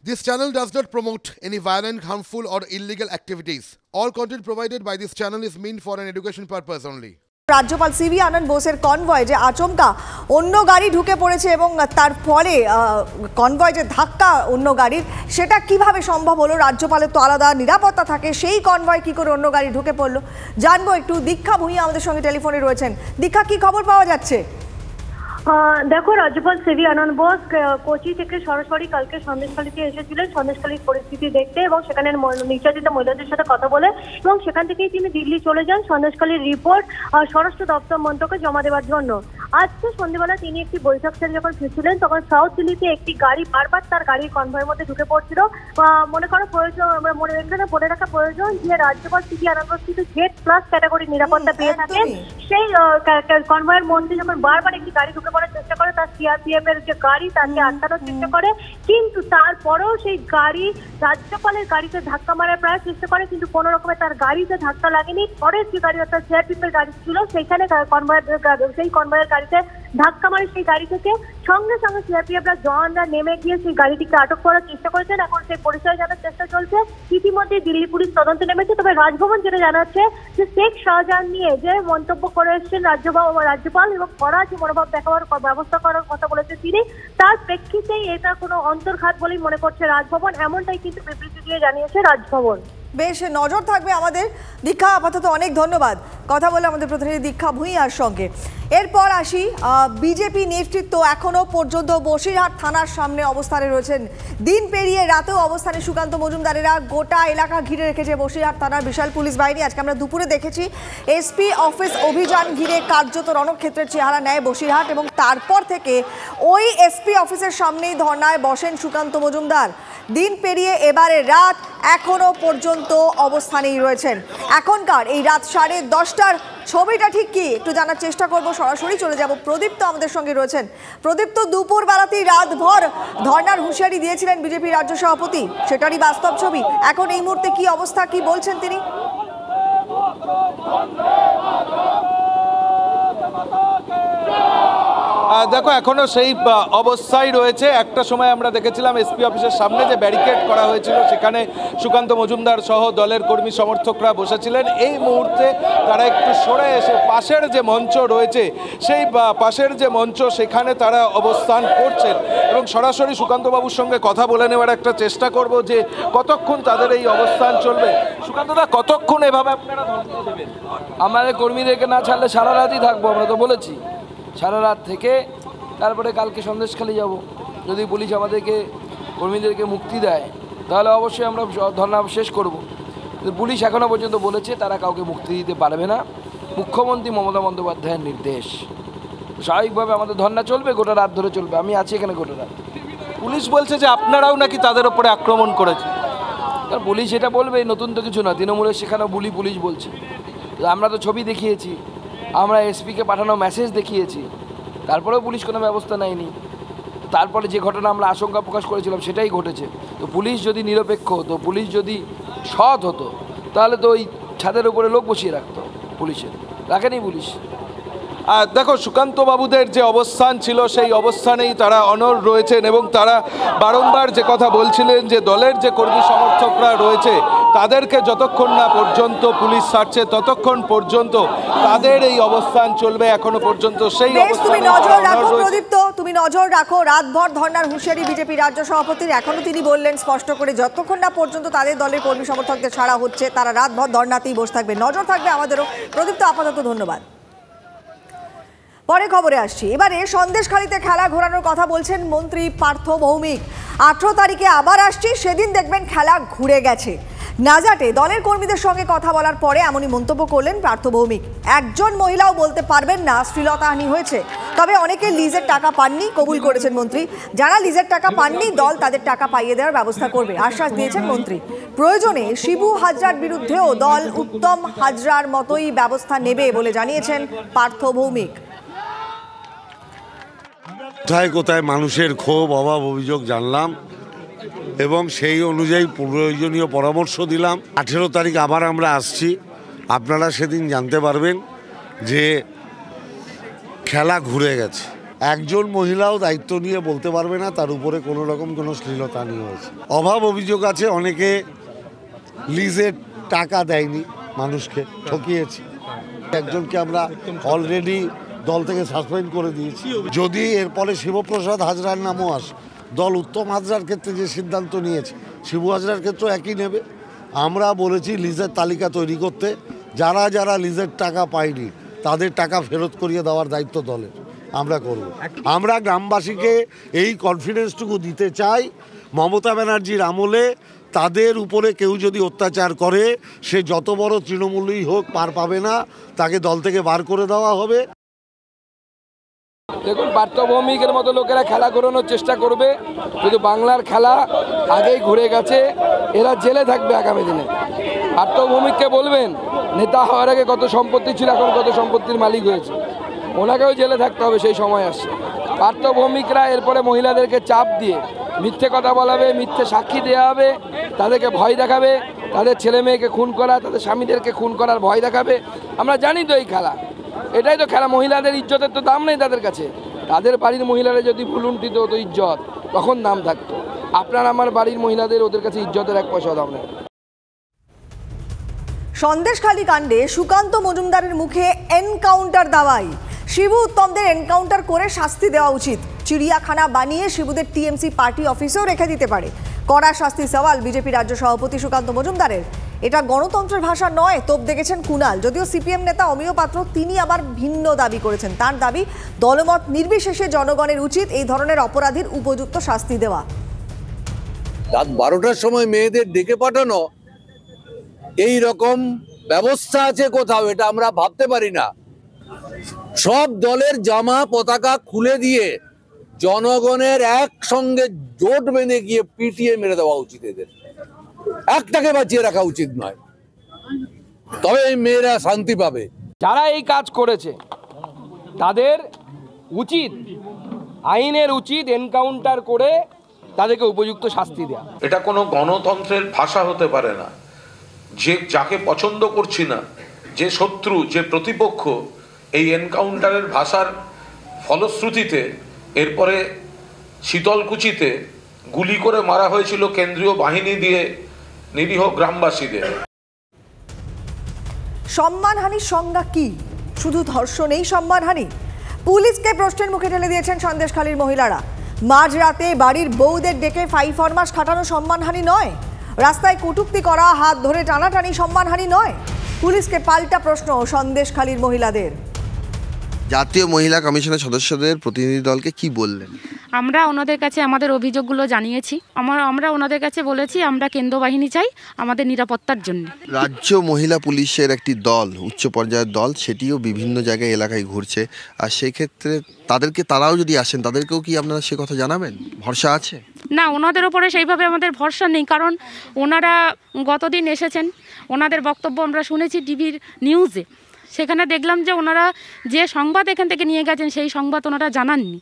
This channel does not promote any violent, harmful, or illegal activities. All content provided by this channel is meant for an education purpose only. রাজ্যপাল CV আনন্দ বোসের convoy যে আচমকা অন্য গাড়ি ঢুকে পড়েছে এবং তার ফলে কনভয় যে ধাক্কা অন্য গাড়ির, সেটা কিভাবে সম্ভব হলো? রাজ্যপালের তো আলাদা নিরাপত্তা থাকে, সেই কনভয় কি করে অন্য গাড়ি ঢুকে পড়লো জানবো একটু। দীক্ষা ভূঁইয়া আমাদের সঙ্গে টেলিফোনে রয়েছেন। দীক্ষা, কি খবর পাওয়া যাচ্ছে? দেখো, রাজ্যপাল সিভি আনন্দ বোস কোচি থেকে সরাসরি কালকে সন্দেশখালীতে এসেছিলেন সন্দেশখালীর পরিস্থিতি দেখতে এবং সেখানে নির্যাতিত মহিলাদের সাথে কথা বলে, এবং সেখান থেকেই তিনি দিল্লি চলে যান সন্দেশখালীর রিপোর্ট স্বরাষ্ট্র দপ্তর মন্ত্রকে জমা দেওয়ার জন্য। আজকে সন্ধ্যেবেলা তিনি একটি বৈঠক সেরে যখন ফিরছিলেন তখন সাউথ দিল্লিতে একটি গাড়ি বারবার তার গাড়ির কনভয়ের মধ্যে ঢুকে পড়ছিল। মনে করা প্রয়োজন, এখানে বলে রাখা প্রয়োজন যে রাজ্যপাল সিভি আনন্দ বোস কিন্তু জেড প্লাস ক্যাটাগরির নিরাপত্তা পেয়ে থাকেন। সেই কনভয়ের মধ্যে যখন বারবার একটি গাড়ি ঢুকে পড়ার চেষ্টা করে, তার সিআরপিএফ এর যে গাড়ি তাকে আটকানোর চেষ্টা করে, কিন্তু তারপরেও সেই গাড়ি রাজ্যপালের গাড়িতে ধাক্কা মারার প্রায় চেষ্টা করে, কিন্তু কোনো রকমে তার গাড়িতে ধাক্কা লাগেনি। পরের যে গাড়ি অর্থাৎ সিআরপিএফ এর গাড়ি ছিল সেখানে সেই কনভয়ের গাড়িতে ধাক্কা মারে। সেই গাড়ি থেকে সঙ্গে সঙ্গে সিআরপিএফরা জওয়ানরা নেমে গিয়ে সেই গাড়িটিকে আটক করার চেষ্টা করেছেন। এখন সেই পরিচয় জানার চেষ্টা চলছে। ইতিমধ্যে দিল্লি পুলিশ তদন্তে নেমেছে। তবে রাজভবন যেটা জানাচ্ছে যে শেখ শাহজাহান নিয়ে যে মন্তব্য করে এসেছেন রাজ্যপাল এবং কড়া যে মনোভাব দেখাবার ব্যবস্থা করার কথা বলেছে তিনি, তার প্রেক্ষিতেই এটা কোনো অন্তর্ঘাত বলেই মনে করছে রাজভবন, এমনটাই কিন্তু বিবৃতি দিয়ে জানিয়েছে রাজভবন। বেশ, নজর থাকবে আমাদের। দীক্ষা, আপাতত অনেক ধন্যবাদ কথা বলে আমাদের প্রতিনিধি দীক্ষা ভূঁইয়ার সঙ্গে। এরপর আসি, বিজেপি নেতৃত্ব এখনো পর্যন্ত বসিরহাট থানার সামনে অবস্থানে রয়েছেন। দিন পেরিয়ে রাতেও অবস্থানে সুকান্ত মজুমদারেরা। গোটা এলাকা ঘিরে রেখেছে বসিরহাট থানার বিশাল পুলিশ বাহিনী। আজকে আমরা দুপুরে দেখেছি এসপি অফিস অভিযান ঘিরে কার্যত রণক্ষেত্রের চেহারা নেয় বসিরহাট, এবং তারপর থেকে ওই এসপি অফিসের সামনেই ধর্নায় বসেন সুকান্ত মজুমদার। দিন পেরিয়ে এবারে রাত, এখনো পর্যন্ত অবস্থানেই রয়েছেন। এখনকার এই রাত 10:30টার ছবিটা ঠিক কি একটু জানার চেষ্টা করব। সরাসরি চলে যাব, প্রদীপ্ত আমাদের সঙ্গে রয়েছেন। প্রদীপ্ত, দুপুর বেলাতেই রাতভর ধর্নার হুঁশিয়ারি দিয়েছিলেন বিজেপি রাজ্য সভাপতি, সেটারই বাস্তব ছবি। এখন এই মুহূর্তে কি অবস্থা, কি বলছেন তিনি? দেখো, এখনো সেই অবস্থায় রয়েছে। একটা সময় আমরা দেখেছিলাম এসপি অফিসের সামনে যে ব্যারিকেড করা হয়েছিল, সেখানে সুকান্ত মজুমদার সহ দলের কর্মী সমর্থকরা বসেছিলেন। এই মুহূর্তে তারা একটু সরে এসে পাশের যে মঞ্চ রয়েছে, সেই পাশের যে মঞ্চ সেখানে তারা অবস্থান করছেন, এবং সরাসরি সুকান্তবাবুর সঙ্গে কথা বলে নেওয়ার একটা চেষ্টা করব যে কতক্ষণ তাদের এই অবস্থান চলবে। সুকান্তদা, কতক্ষণ এভাবে আপনারা ধর্ণা দেবেন? আমাদের কর্মীদেরকে না ছাড়লে সারা রাতই থাকবো, আমরা তো বলেছি সারা রাত থেকে তারপরে কালকে সন্দেশখালী যাব। যদি পুলিশ আমাদেরকে কর্মীদেরকে মুক্তি দেয় তাহলে অবশ্যই আমরা ধর্ণা শেষ করব। পুলিশ এখনও পর্যন্ত বলেছে তারা কাউকে মুক্তি দিতে পারবে না, মুখ্যমন্ত্রী মমতা বন্দ্যোপাধ্যায়ের নির্দেশ। স্বাভাবিকভাবে আমাদের ধর্ণা চলবে, গোটা রাত ধরে চলবে। আমি আছি এখানে গোটা রাত। পুলিশ বলছে যে আপনারাও নাকি তাদের ওপরে আক্রমণ করেছে। কারণ পুলিশ এটা বলবে, নতুন তো কিছু না। তৃণমূলের সেখানেও পুলিশ বলছে। আমরা তো ছবি দেখিয়েছি, আমরা এসপিকে পাঠানো মেসেজ দেখিয়েছি, তারপরেও পুলিশ কোনো ব্যবস্থা নেয়নি। তারপরে যে ঘটনা আমরা আশঙ্কা প্রকাশ করেছিলাম সেটাই ঘটেছে। তো পুলিশ যদি নিরপেক্ষ হতো, পুলিশ যদি সৎ হতো, তাহলে তো ওই ছাদের উপরে লোক বসিয়ে রাখতো। পুলিশের রাখেনি পুলিশ। আর দেখো, সুকান্ত বাবুদের যে অবস্থান ছিল সেই অবস্থানেই তারা অনড় রয়েছেন, এবং তারা বারংবার যে কথা বলছিলেন যে দলের যে কর্মী সমর্থকরা রয়েছে তাদেরকে যতক্ষণ না পর্যন্ত পুলিশ ছাড়ছে ততক্ষণ পর্যন্ত তাদের এই অবস্থান চলবে। এখনো পর্যন্ত সেই তুমি নজর রাখো প্রদীপ্ত, তুমি নজর রাখো। রাতভর ধর্নার হুঁশিয়ারি বিজেপি রাজ্য সভাপতির। এখনো তিনি বললেন স্পষ্ট করে, যতক্ষণ না পর্যন্ত তাদের দলের কর্মী সমর্থকদের ছাড়া হচ্ছে তারা রাতভর ধর্নাতেই বসে থাকবে। নজর থাকবে আমাদেরও। প্রদীপ্ত, আপাতত ধন্যবাদ। পরে খবরে আসছি। এবারে সন্দেশখালীতে খেলা ঘোরানোর কথা বলছেন মন্ত্রী পার্থ ভৌমিক। 18 তারিখে আবার আসছি, সেদিন দেখবেন খেলা ঘুরে গেছে। নাজাটে দলের কর্মীদের সঙ্গে কথা বলার পরে এমনই মন্তব্য করলেন পার্থ ভৌমিক। একজন মহিলাও বলতে পারবেন না শ্লীলতাহানি হয়েছে। তবে অনেকে লিজের টাকা পাননি, কবুল করেছেন মন্ত্রী। যারা লিজের টাকা পাননি, দল তাদের টাকা পাইয়ে দেওয়ার ব্যবস্থা করবে, আশ্বাস দিয়েছেন মন্ত্রী। প্রয়োজনে শিবু হাজরার বিরুদ্ধেও দল উত্তম হাজরার মতোই ব্যবস্থা নেবে বলে জানিয়েছেন পার্থ ভৌমিক। কোথায় কোথায় মানুষের ক্ষোভ, অভাব, অভিযোগ জানলাম এবং সেই অনুযায়ী প্রয়োজনীয় পরামর্শ দিলাম। 18 তারিখ আবার আমরা আসছি। আপনারা সেদিন জানতে পারবেন যে খেলা ঘুরে গেছে। একজন মহিলাও দায়িত্ব নিয়ে বলতে পারবে না তার উপরে কোনো রকম কোনো শ্লীলতা নিয়ে হয়েছে। অভাব অভিযোগ আছে, অনেকে লিজের টাকা দেয়নি, মানুষকে ঠকিয়েছি। একজনকে আমরা অলরেডি দল থেকে সাসপেন্ড করে দিয়েছি। যদি এরপরে শিবপ্রসাদ হাজরার নামও আসে, দল উত্তম হাজরার ক্ষেত্রে যে সিদ্ধান্ত নিয়েছে শিবু হাজরার ক্ষেত্রেও একই নেবে। আমরা বলেছি লিজের তালিকা তৈরি করতে, যারা যারা লিজের টাকা পায়নি তাদের টাকা ফেরত করিয়ে দেওয়ার দায়িত্ব দলের আমরা করব। আমরা গ্রামবাসীকে এই কনফিডেন্সটুকু দিতে চাই, মমতা ব্যানার্জির আমলে তাদের উপরে কেউ যদি অত্যাচার করে সে যত বড় তৃণমূলই হোক পার পাবে না, তাকে দল থেকে বার করে দেওয়া হবে। দেখুন, পার্থভৌমিকের মতো লোকেরা খেলা ঘোরানোর চেষ্টা করবে, কিন্তু বাংলার খেলা আগেই ঘুরে গেছে, এরা জেলে থাকবে আগামী দিনে। পার্থভৌমিককে বলবেন নেতা হওয়ার আগে কত সম্পত্তি ছিল, এখন কত সম্পত্তির মালিক হয়েছে, ওনাকেও জেলে থাকতে হবে, সেই সময় আসছে। পার্থভৌমিকরা এরপরে মহিলাদেরকে চাপ দিয়ে মিথ্যে কথা বলাবে, মিথ্যে সাক্ষী দেওয়া হবে, তাদেরকে ভয় দেখাবে, তাদের ছেলে মেয়েকে খুন করা, তাদের স্বামীদেরকে খুন করার ভয় দেখাবে। আমরা জানি তো এই খেলা, এটাই তো খেলা। মহিলাদের ইজ্জতের তো দাম নেই তাদের কাছে। তাদের বাড়ির মহিলারা যদি ভুলুণ্ঠিত হতো ইজ্জত, তখন দাম থাকতো। আপনার আমার বাড়ির মহিলাদের ওদের কাছে ইজ্জতের 1 পয়সা দাম নেই। সন্দেশখালী কাণ্ডে সুকান্ত মজুমদারের মুখে এনকাউন্টার দাওয়াই। শিবু উত্তমদের এনকাউন্টার করে শাস্তি দেওয়া উচিত। চিড়িয়াখানা বানিয়ে শিবুদের টিএমসি পার্টি অফিসেও রেখে দিতে পারে। কড়া শাস্তির সওয়াল বিজেপি রাজ্য সভাপতি সুকান্ত মজুমদারের। এটা গণতন্ত্রের ভাষা নয়, তোপ দেখেছেন কুণাল। যদিও সিপিএম নেতা অমিয় পাত্র তিনি আবার ভিন্ন দাবি করেছেন। তার দাবি, দলমত নির্বিশেষে জনগণের উচিত এই ধরনের অপরাধীর উপযুক্ত শাস্তি দেওয়া। রাত 12টার সময় মেয়েদের ডেকে পাঠানো, এই রকম ব্যবস্থা আছে কোথাও? এটা আমরা ভাবতে পারি না। সব দলের জামা পতাকা খুলে দিয়ে জনগণের একসঙ্গে জোট বেঁধে গিয়ে পিটিয়ে মেরে দেওয়া উচিত। এদের একটাকে বাঁচিয়ে রাখা উচিত নয়, তবে এই মেয়েরা শান্তি পাবে। যারা এই কাজ করেছে তাদের উচিত, আইনের উচিত এনকাউন্টার করে তাদেরকে উপযুক্ত শাস্তি দেওয়া। এটা কোনো গণতন্ত্রের ভাষা হতে পারে না। যে যাকে পছন্দ করছি না, যে শত্রু, যে প্রতিপক্ষ, এই এনকাউন্টারের ভাষার ফলশ্রুতিতে এরপরে শীতলকুচিতে গুলি করে মারা হয়েছিল কেন্দ্রীয় বাহিনী দিয়ে নিরীহ গ্রামবাসীদের। সম্মানহানির সংজ্ঞা কি? শুধু ধর্ষণেই সম্মানহানি? পুলিশকে প্রশ্নের মুখে ঠেলে দিয়েছেন সন্দেশখালীর মহিলারা। মাঝরাতে বাড়ির বউদের ডেকে 5 ফরমাস খাটানো সম্মানহানি নয়? রাস্তায় কটূক্তি করা, হাত ধরে টানাটানি সম্মানহানি নয়? পুলিশকে পাল্টা প্রশ্ন সন্দেশখালীর মহিলাদের। জাতীয় মহিলা কমিশনের সদস্যদের প্রতিনিধি দলকে কি বললেন? আমরা ওনাদের কাছে আমাদের অভিযোগগুলো জানিয়েছি। আমরা ওনাদের কাছে বলেছি আমরা কেন্দ্র বাহিনী চাই আমাদের নিরাপত্তার জন্য। রাজ্য মহিলা পুলিশের একটি দল, উচ্চ পর্যায়ের দল, সেটিও বিভিন্ন জায়গায় এলাকায় ঘুরছে। আর সেই ক্ষেত্রে তারাও যদি আসেন তাদেরকেও কি আপনারা সে কথা জানাবেন? ভরসা আছে? না, ওনাদের ওপরে সেইভাবে আমাদের ভরসা নেই, কারণ ওনারা গতদিন এসেছেন, ওনাদের বক্তব্য আমরা শুনেছি টিভির নিউজে। সেখানে দেখলাম যে ওনারা যে সংবাদ এখান থেকে নিয়ে গেছেন সেই সংবাদ ওনারা জানাননি।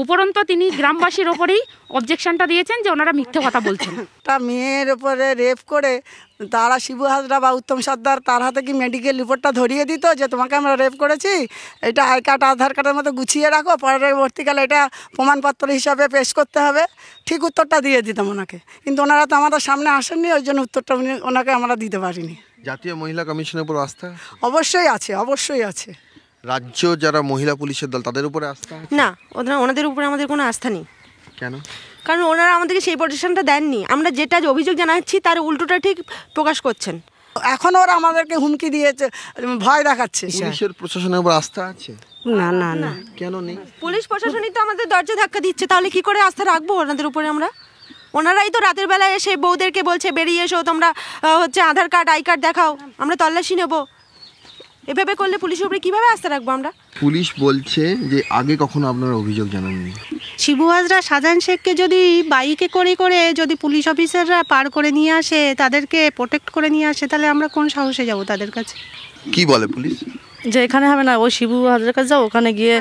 উপরন্ত তিনি গ্রামবাসীর ওপরেই অবজেকশনটা দিয়েছেন যে ওনারা মিথ্যে কথা বলছেন। একটা মেয়ের ওপরে রেপ করে তারা শিবু হাজরা বা উত্তম সর্দার তার হাতে কি মেডিকেল রিপোর্টটা ধরিয়ে দিত যে তোমাকে আমরা রেপ করেছি, এটা আই কার্ড আধার কার্ডের মতো গুছিয়ে রাখো, পরবর্তীকালে এটা প্রমাণপত্র হিসাবে পেশ করতে হবে, ঠিক উত্তরটা দিয়ে দিতাম ওনাকে। কিন্তু ওনারা তো আমাদের সামনে আসেননি, ওই জন্য উত্তরটা ওনাকে আমরা দিতে পারিনি। জাতীয় মহিলা কমিশনের উপর আস্থা অবশ্যই আছে, অবশ্যই আছে। রাজ্য যারা মহিলা পুলিশের দল তাদের উপরে আস্থা না, ওনাদের উপরে আমাদের কোনো আস্থা নেই। কেন? কারণ ওনারা আমাদেরকে সেই প্রোটেকশনটা দেননি। আমরা যেটা অভিযোগ জানাচ্ছি তার উল্টোটা ঠিক প্রকাশ করছেন। এখন ওরা আমাদেরকে হুমকি দিয়েছে, ভয় দেখাচ্ছে। পুলিশের প্রশাসনের উপর আস্থা আছে? না না না। কেন নেই? পুলিশ প্রশাসনই তো আমাদের দরজা ধাক্কা দিচ্ছে, তাহলে কি করে আস্থা রাখবো ওনাদের উপরে আমরা? ওনারাই তো রাতের বেলায় এসে বউদেরকে বলছে বেরিয়ে এসো, তোমরা আধার কার্ড আই কার্ড দেখাও, আমরা তল্লাশি নেবো। এভাবে করলে পুলিশের উপরে কীভাবে আস্থা রাখবো আমরা? পুলিশ বলছে যে আগে কখনো আপনারা অভিযোগ জানাননি। শিবু হাজরা শাহজাহান শেখকে যদি বাইকে করে করে যদি পুলিশ অফিসাররা পার করে নিয়ে আসে, তাদেরকে প্রোটেক্ট করে নিয়ে আসে, তাহলে আমরা কোন সাহসে যাব তাদের কাছে? কি বলে পুলিশ? যে এখানে হবে না, ওই শিবু হাজারের কাছে যাও, ওখানে গিয়ে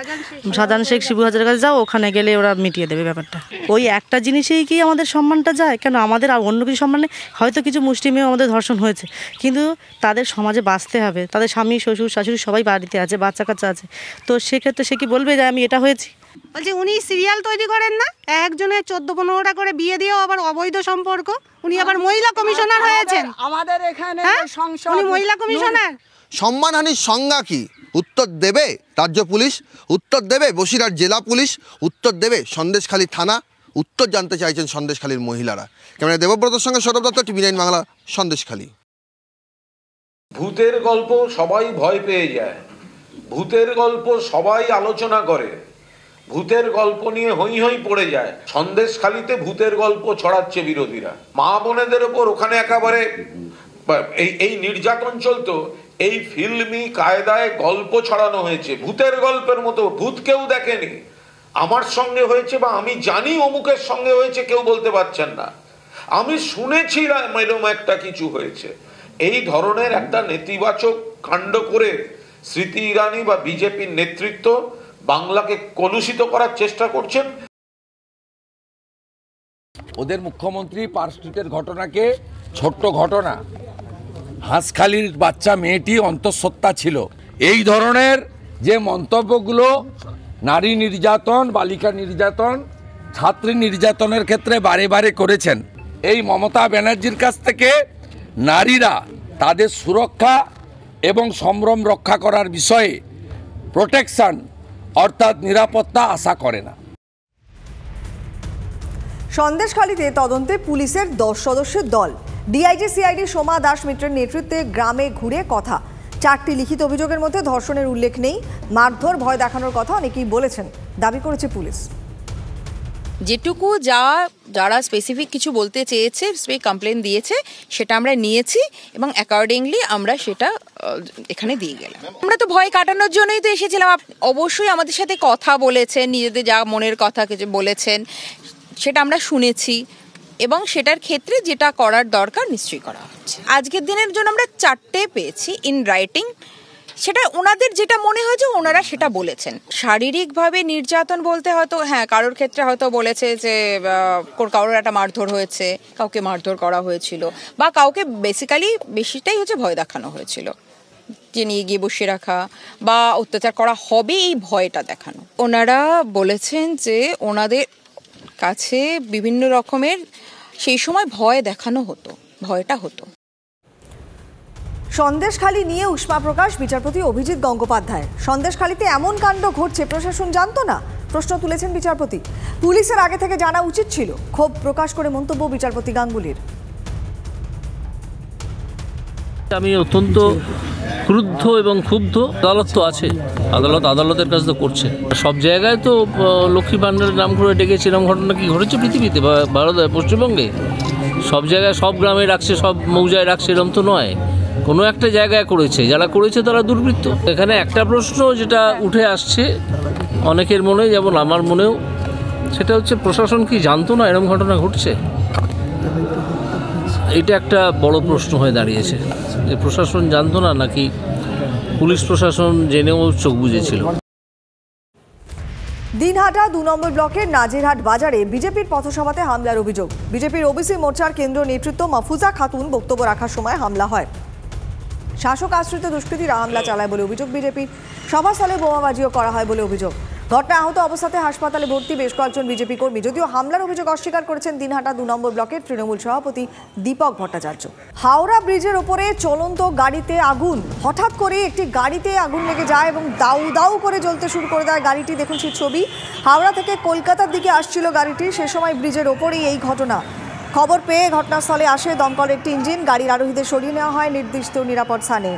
শাহজাহান শেখ শিবু হাজারের কাছে যাও, ওখানে গেলে ওরা মিটিয়ে দেবে ব্যাপারটা। ওই একটা জিনিসেই কি আমাদের সম্মানটা যায়? কেন আমাদের আর অন্য কিছু সম্মান নেই? হয়তো কিছু মুষ্টি মেয়েও আমাদের ধর্ষণ হয়েছে, কিন্তু তাদের সমাজে বাঁচতে হবে, তাদের স্বামী শ্বশুর শাশুড়ি সবাই বাড়িতে আছে, বাচ্চা কাচ্চা আছে, তো সেক্ষেত্রে সে কি বলবে যে আমি এটা হয়েছি? বলছি উনি সিরিয়াল তৈরি করেন না, একজনের 14-15টা করে বিয়ে দিয়েও আবার অবৈধ সম্পর্ক। উনি আবার মহিলা কমিশনার হয়েছেন আমাদের এখানে উনি মহিলা কমিশনার। সম্মানহানির সংজ্ঞা কি? উত্তর দেবে রাজ্য পুলিশ, উত্তর দেবে বসিরহাট জেলা পুলিশ, উত্তর দেবে সন্দেশখালী থানা, উত্তর জানতে চাইছেন সন্দেশখালীর মহিলারা। ক্যামেরা দেবব্রতর সঙ্গে সৌরভ দত্ত, TV9 বাংলা, সন্দেশখালী। ভূতের গল্প সবাই ভয় পেয়ে যায়, ভূতের গল্প সবাই আলোচনা করে, ভূতের গল্প নিয়ে হই হই পড়ে যায়। সন্দেশখালীতে ভূতের গল্প ছড়াচ্ছে বিরোধীরা, মা বোনেদের ওপর ওখানে একেবারে এই নির্যাতন চলতো, এই ফিল্মি কায়দায় গল্প ছড়ানো হয়েছে ভূতের গল্পের মতো। ভূত কেউ দেখেনি, আমার সঙ্গে হয়েছে বা আমি জানি অমুকের সঙ্গে হয়েছে, কেউ বলতে পারছেন না। আমি শুনেছিলাম এরকম একটা কিছু হয়েছে। এই ধরনের একটা নেতিবাচক কাণ্ড করে স্মৃতি ইরানি বা বিজেপির নেতৃত্ব বাংলাকে কলুষিত করার চেষ্টা করছেন। ওদের মুখ্যমন্ত্রী পার্ক স্ট্রিটের ঘটনাকে ছোট্ট ঘটনা, হাঁসখালির বাচ্চা মেয়েটি অন্তঃসত্ত্বা ছিল, এই ধরনের যে মন্তব্যগুলো নারী নির্যাতন, বালিকা নির্যাতন, ছাত্রী নির্যাতনের ক্ষেত্রে বারে বারে করেছেন, এই মমতা ব্যানার্জির কাছ থেকে নারীরা তাদের সুরক্ষা এবং সম্ভ্রম রক্ষা করার বিষয়ে প্রোটেকশন অর্থাৎ নিরাপত্তা আশা করে না। সন্দেশখালীতে তদন্তে পুলিশের 10 সদস্যের দল, ডিআইজি সিআইডি সোমা দাস মিত্রের নেতৃত্বে গ্রামে ঘুরে কথা। 4টি লিখিত অভিযোগের মধ্যে ধর্ষণের উল্লেখ নেই, মারধর ভয় দেখানোর কথা অনেকেই বলেছেন, দাবি করেছে পুলিশ। যেটুকু যারা স্পেসিফিক কিছু বলতে চেয়েছে, কমপ্লেন দিয়েছে, সেটা আমরা নিয়েছি এবং অ্যাকর্ডিংলি আমরা সেটা এখানে দিয়ে গেলাম। আমরা তো ভয় কাটানোর জন্যই তো এসেছিলাম। অবশ্যই আমাদের সাথে কথা বলেছেন, নিজেদের যা মনের কথা কিছু বলেছেন সেটা আমরা শুনেছি এবং সেটার ক্ষেত্রে যেটা করার দরকার নিশ্চয়ই করা হচ্ছে। আজকের দিনের জন্য আমরা 4টে পেয়েছি ইন রাইটিং, সেটা ওনাদের যেটা মনে হয়েছে ওনারা সেটা বলেছেন। শারীরিকভাবে নির্যাতন বলতে হয়তো কারোর ক্ষেত্রে হয়তো বলেছে যে কারোর একটা মারধর হয়েছে, কাউকে মারধর করা হয়েছিল, বা কাউকে বেসিক্যালি বেশিটাই হচ্ছে ভয় দেখানো হয়েছিল, যে নিয়ে গিয়ে বসে রাখা বা অত্যাচার করা হবে এই ভয়টা দেখানো। ওনারা বলেছেন যে ওনাদের কাছে বিভিন্ন রকমের সেই সময় ভয় দেখানো হতো, ভয়টা হতো। সন্দেশখালী নিয়ে উষ্মা প্রকাশ বিচারপতি অভিজিৎ গঙ্গোপাধ্যায়। সন্দেশখালীতে এমন কাণ্ড ঘটছে প্রশাসন জানতো না, প্রশ্ন তুলেছেন বিচারপতি। পুলিশের আগে থেকে জানা উচিত ছিল, ক্ষোভ প্রকাশ করে মন্তব্য বিচারপতি গাঙ্গুলির। আমি অত্যন্ত ক্রুদ্ধ এবং ক্ষুব্ধ। আদালত তো আছে, আদালতের কাজ তো করছে। সব জায়গায় তো লক্ষ্মী ভাণ্ডারের নাম করে ডেকেছে, এরকম ঘটনা কি ঘটেছে পৃথিবীতে বা ভারতে, পশ্চিমবঙ্গে? সব জায়গায় সব গ্রামে রাখছে, সব মৌজায় রাখছে, এরকম তো নয়। কোনো একটা জায়গায় করেছে, যারা করেছে তারা দুর্বৃত্ত। এখানে একটা প্রশ্ন যেটা উঠে আসছে অনেকের মনে, যেমন আমার মনেও, সেটা হচ্ছে প্রশাসন কি জানতো না এরকম ঘটনা ঘটছে? এটা একটা বড় প্রশ্ন হয়ে দাঁড়িয়েছে, যে প্রশাসন জানতো না নাকি পুলিশ প্রশাসন জেনেও চোখ বুজেছিল। দিনহাটা 2 নম্বর ব্লকের নাজিরহাট বাজারে বিজেপির পথসভাতে হামলার অভিযোগ। বিজেপির ওবিসি মোর্চার কেন্দ্রীয় নেতৃত্ব মাহফুজা খাতুন বক্তব্য রাখার সময় হামলা হয়। শাসক আশ্রিত দুষ্কৃতীরা হামলা চালায় বলে অভিযোগ বিজেপির। সভাস্থলে বোমাবাজিও করা হয় বলে অভিযোগ। ঘটনায় আহত অবস্থাতে হাসপাতালে ভর্তি বেশ কয়েকজন বিজেপি কর্মী। যদিও হামলার অভিযোগ অস্বীকার করেছেন দিনহাটা 2 নম্বর ব্লকের তৃণমূল সভাপতি দীপক ভট্টাচার্য। হাওড়া ব্রিজের ওপরে চলন্ত গাড়িতে আগুন। হঠাৎ করে একটি গাড়িতে আগুন লেগে যায় এবং দাউ দাউ করে জ্বলতে শুরু করে দেয় গাড়িটি। দেখুন সেই ছবি। হাওড়া থেকে কলকাতার দিকে আসছিল গাড়িটি, সে সময় ব্রিজের ওপরেই এই ঘটনা। খবর পেয়ে ঘটনাস্থলে আসে দমকল একটি ইঞ্জিন। গাড়ির আরোহীদের সরিয়ে নেওয়া হয় নির্দিষ্ট নিরাপদ স্থানে।